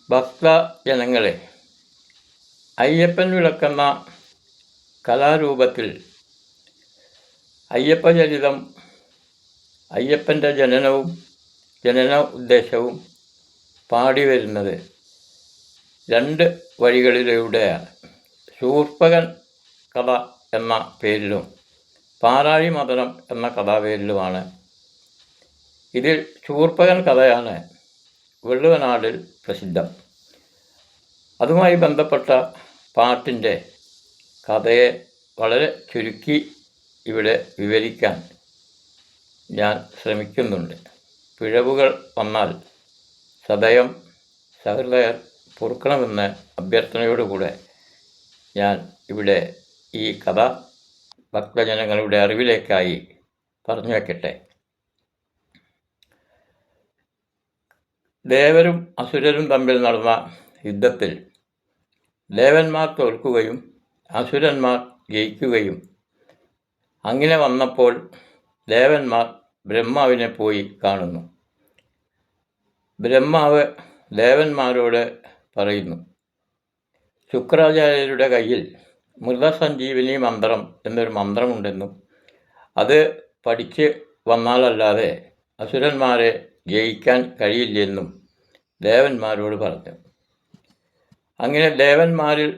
ഭക്തജനങ്ങളെ, അയ്യപ്പൻ വിളക്കെന്ന കലാരൂപത്തിൽ അയ്യപ്പചരിതം, അയ്യപ്പൻ്റെ ജനന ഉദ്ദേശവും പാടി വരുന്നത് രണ്ട് വഴികളിലൂടെയാണ്. ശൂർപ്പകൻ കഥ എന്ന പേരിലും പാറാഴി മദനം എന്ന കഥാപേരിലുമാണ്. ഇതിൽ ശൂർപ്പകൻ കഥയാണ് വെള്ളുവനാടിൽ പ്രസിദ്ധം. അതുമായി ബന്ധപ്പെട്ട പാട്ടിൻ്റെ കഥയെ വളരെ ചുരുക്കി ഇവിടെ വിവരിക്കാൻ ഞാൻ ശ്രമിക്കുന്നുണ്ട്. പിഴവുകൾ വന്നാൽ സദയം സഹൃദയർ പൊറുക്കണമെന്ന അഭ്യർത്ഥനയോടുകൂടെ ഞാൻ ഇവിടെ ഈ കഥ ഭക്തജനങ്ങളുടെ അറിവിലേക്കായി പറഞ്ഞു വയ്ക്കട്ടെ. ദേവരും അസുരരും തമ്മിൽ നടന്ന യുദ്ധത്തിൽ ദേവന്മാർ തോൽക്കുകയും അസുരന്മാർ ജയിക്കുകയും അങ്ങനെ വന്നപ്പോൾ ദേവന്മാർ ബ്രഹ്മാവിനെ പോയി കാണുന്നു. ബ്രഹ്മാവ് ദേവന്മാരോട് പറയുന്നു, ശുക്രാചാര്യരുടെ കയ്യിൽ മൃതസഞ്ജീവിനി മന്ത്രം എന്നൊരു മന്ത്രമുണ്ടെന്നും അത് പഠിച്ച് വന്നാലല്ലാതെ അസുരന്മാരെ ജയിക്കാൻ കഴിയില്ലെന്നും ദേവന്മാരോട് പറഞ്ഞു. അങ്ങനെ ദേവന്മാരിൽ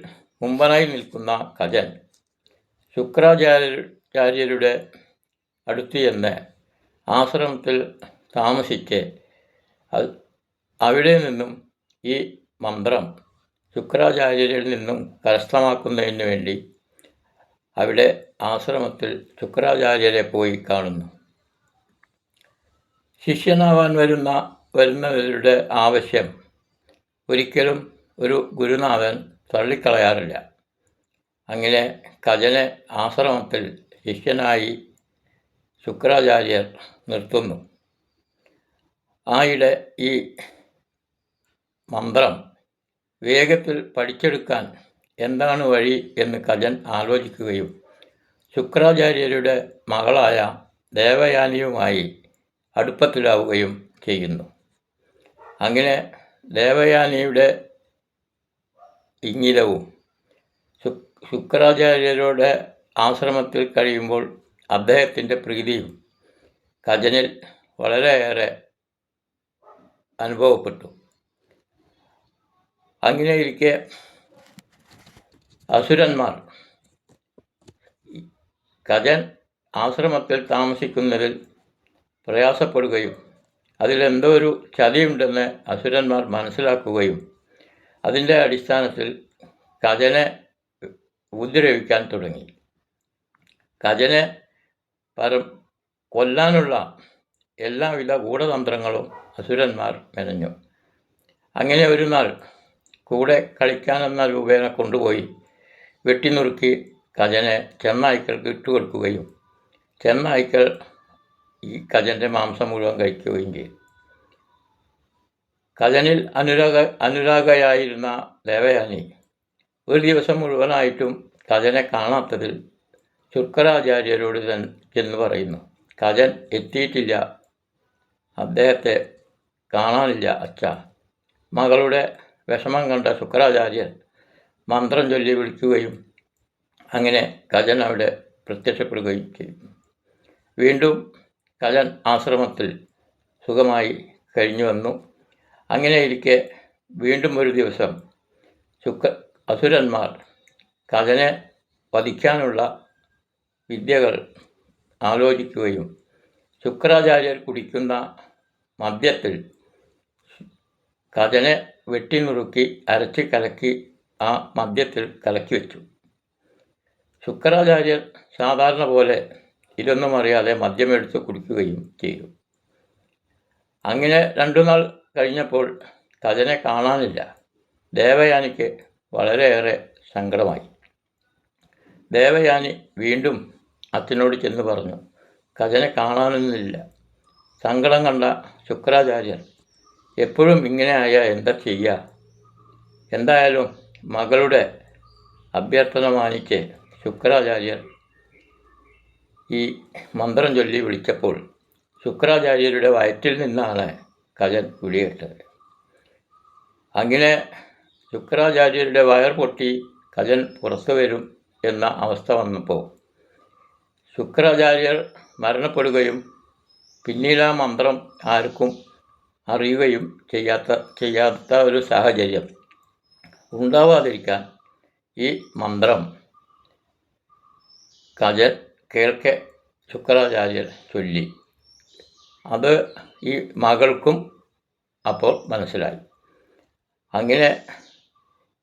മുമ്പനായി നിൽക്കുന്ന കജൻ ശുക്രാചാര്യരുടെ അടുത്ത് ചെന്ന് ആശ്രമത്തിൽ താമസിച്ച് അവിടെ നിന്നും ഈ മന്ത്രം ശുക്രാചാര്യരിൽ നിന്നും കരസ്ഥമാക്കുന്നതിന് വേണ്ടി അവിടെ ആശ്രമത്തിൽ ശുക്രാചാര്യരെ പോയി കാണുന്നു. ശിഷ്യനാവാൻ വരുന്നവരുടെ ആവശ്യം ഒരിക്കലും ഒരു ഗുരുനാഥൻ തള്ളിക്കളയാറില്ല. അങ്ങനെ കജനെ ആശ്രമത്തിൽ ശിഷ്യനായി ശുക്രാചാര്യർ നിർത്തുന്നു. ആയിടെ ഈ മന്ത്രം വേഗത്തിൽ പഠിച്ചെടുക്കാൻ എന്താണ് വഴി എന്ന് കജൻ ആലോചിക്കുകയും ശുക്രാചാര്യരുടെ മകളായ ദേവയാനിയുമായി അടുപ്പത്തിലാവുകയും ചെയ്യുന്നു. അങ്ങനെ ദേവയാനിയുടെ ഇംഗിതവും ശുക്രാചാര്യരുടെ ആശ്രമത്തിൽ കഴിയുമ്പോൾ അദ്ദേഹത്തിൻ്റെ പ്രീതിയും കജനിൽ വളരെയേറെ അനുഭവപ്പെട്ടു. അങ്ങനെയിരിക്കെ അസുരന്മാർ കജൻ ആശ്രമത്തിൽ താമസിക്കുന്നതിൽ പ്രയാസപ്പെടുകയും അതിലെന്തോ ഒരു ചതിയുണ്ടെന്ന് അസുരന്മാർ മനസ്സിലാക്കുകയും അതിൻ്റെ അടിസ്ഥാനത്തിൽ കജനെ ഉപദ്രവിക്കാൻ തുടങ്ങി. കജനെ കൊല്ലാനുള്ള എല്ലാവിധ ഗൂഢതന്ത്രങ്ങളും അസുരന്മാർ മെനഞ്ഞു. അങ്ങനെ ഒരു നാൾ കൂടെ കളിക്കാനെന്ന രൂപേണ കൊണ്ടുപോയി വെട്ടിനുറുക്കി കജനെ ചെന്നായ്ക്കൾക്ക് ഇട്ടുകൊടുക്കുകയും ചെന്നായ്ക്കൾ ഈ കജൻ്റെ മാംസം മുഴുവൻ കഴിക്കുകയും ചെയ്തു. കജനിൽ അനുരാഗയായിരുന്ന ദേവയാനി ഒരു ദിവസം മുഴുവനായിട്ടും കജനെ കാണാത്തതിൽ ശുക്രാചാര്യരോട് ചെന്ന് പറയുന്നു, കജൻ എത്തിയിട്ടില്ല, അദ്ദേഹത്തെ കാണാനില്ല അച്ഛാ. മകളുടെ വിഷമം കണ്ട ശുക്രാചാര്യർ മന്ത്രം ചൊല്ലി വിളിക്കുകയും അങ്ങനെ കജൻ അവിടെ പ്രത്യക്ഷപ്പെടുകയും ചെയ്തു. വീണ്ടും കജൻ ആശ്രമത്തിൽ സുഖമായി കഴിഞ്ഞു വന്നു. അങ്ങനെയിരിക്കെ വീണ്ടും ഒരു ദിവസം അസുരന്മാർ കജനെ വധിക്കാനുള്ള വിദ്യകൾ ആലോചിക്കുകയും ശുക്രാചാര്യർ കുടിക്കുന്ന മദ്യത്തിൽ കജനെ വെട്ടിനുറുക്കി അരച്ച് കലക്കി ആ മദ്യത്തിൽ കലക്കി വെച്ചു. ശുക്രാചാര്യർ സാധാരണ പോലെ ഇതൊന്നും അറിയാതെ മദ്യമെടുത്ത് കുടിക്കുകയും ചെയ്തു. അങ്ങനെ 2 നാൾ കഴിഞ്ഞപ്പോൾ കജനെ കാണാനില്ല. ദേവയാനിക്ക് വളരെയേറെ സങ്കടമായി. ദേവയാനി വീണ്ടും അച്ഛനോട് ചെന്ന് പറഞ്ഞു, കജനെ കാണാനൊന്നുമില്ല. സങ്കടം കണ്ട ശുക്രാചാര്യർ, എപ്പോഴും ഇങ്ങനെ ആയാൽ എന്താ ചെയ്യുക? എന്തായാലും മകളുടെ അഭ്യർത്ഥന മാനിച്ച് ശുക്രാചാര്യർ ഈ മന്ത്രം ചൊല്ലി വിളിച്ചപ്പോൾ ശുക്രാചാര്യരുടെ വയറ്റിൽ നിന്നാണ് കജൻ വിളിയേറ്റത്. അങ്ങനെ ശുക്രാചാര്യരുടെ വയർ പൊട്ടി കജൻ പുറത്തു വരും എന്ന അവസ്ഥ വന്നപ്പോൾ ശുക്രാചാര്യർ മരണപ്പെടുകയും പിന്നീട് ആ മന്ത്രം ആർക്കും അറിയുകയും ചെയ്യാത്ത ഒരു സാഹചര്യം ഉണ്ടാവാതിരിക്കാൻ ഈ മന്ത്രം കജൻ കേൾക്കെ ശുക്രാചാര്യർ ചൊല്ലി. അത് ഈ മകൾക്കും അപ്പോൾ മനസ്സിലായി. അങ്ങനെ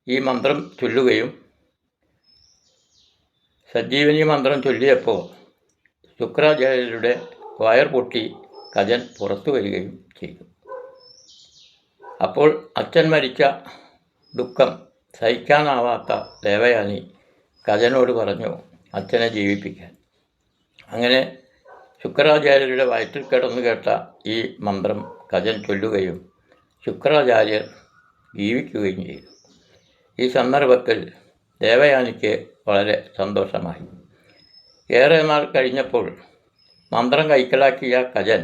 ഈ മന്ത്രം ചൊല്ലുകയും സഞ്ജീവനി മന്ത്രം ചൊല്ലിയപ്പോൾ ശുക്രാചാര്യരുടെ വയർ പൊട്ടി കജൻ പുറത്തു വരികയും ചെയ്തു. അപ്പോൾ അച്ഛൻ മരിച്ച ദുഃഖം സഹിക്കാനാവാത്ത ദേവയാനി കജനോട് പറഞ്ഞു അച്ഛനെ ജീവിപ്പിക്കാൻ. അങ്ങനെ ശുക്രാചാര്യരുടെ വയറ്റിൽ കിടന്നു കേട്ട ഈ മന്ത്രം കജൻ ചൊല്ലുകയും ശുക്രാചാര്യർ ജീവിക്കുകയും ചെയ്തു. ഈ സന്ദർഭത്തിൽ ദേവയാനിക്ക് വളരെ സന്തോഷമായി. ഏറെ നാൾ കഴിഞ്ഞപ്പോൾ മന്ത്രം കൈക്കലാക്കിയ കജൻ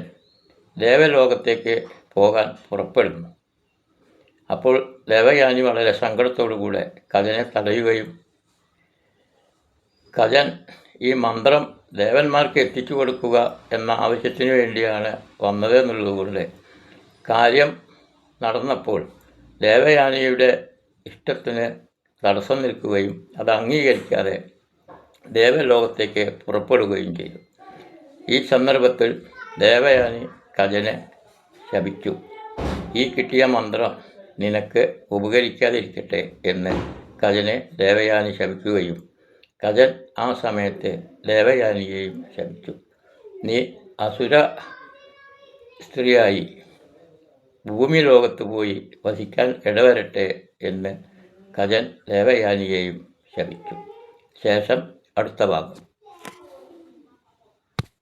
ദേവലോകത്തേക്ക് പോകാൻ പുറപ്പെടുന്നു. അപ്പോൾ ദേവയാനി വളരെ സങ്കടത്തോടുകൂടെ കജനെ തടയുകയും കജൻ ഈ മന്ത്രം ദേവന്മാർക്ക് എത്തിച്ചു കൊടുക്കുക എന്ന ആവശ്യത്തിന് വേണ്ടിയാണ് വന്നതെന്നുള്ളതുകൊണ്ട് കാര്യം നടന്നപ്പോൾ ദേവയാനിയുടെ ഇഷ്ടത്തിന് തടസ്സം നിൽക്കുകയും അത് അംഗീകരിക്കാതെ ദേവലോകത്തേക്ക് പുറപ്പെടുകയും ചെയ്തു. ഈ സന്ദർഭത്തിൽ ദേവയാനി കജനെ ശപിച്ചു. ഈ കിട്ടിയ മന്ത്രം നിനക്ക് ഉപകരിക്കാതിരിക്കട്ടെ എന്ന് കജനെ ദേവയാനി ശപിക്കുകയും കജൻ ആ സമയത്ത് ദേവയാനിയെയും ശപിച്ചു. നീ അസുര സ്ത്രീയായി ഭൂമി ലോകത്ത് പോയി വസിക്കാൻ ഇടവരട്ടെ എന്ന് കജൻ ദേവയാനിയെയും ശപിച്ചു. ശേഷം അടുത്ത ഭാഗം.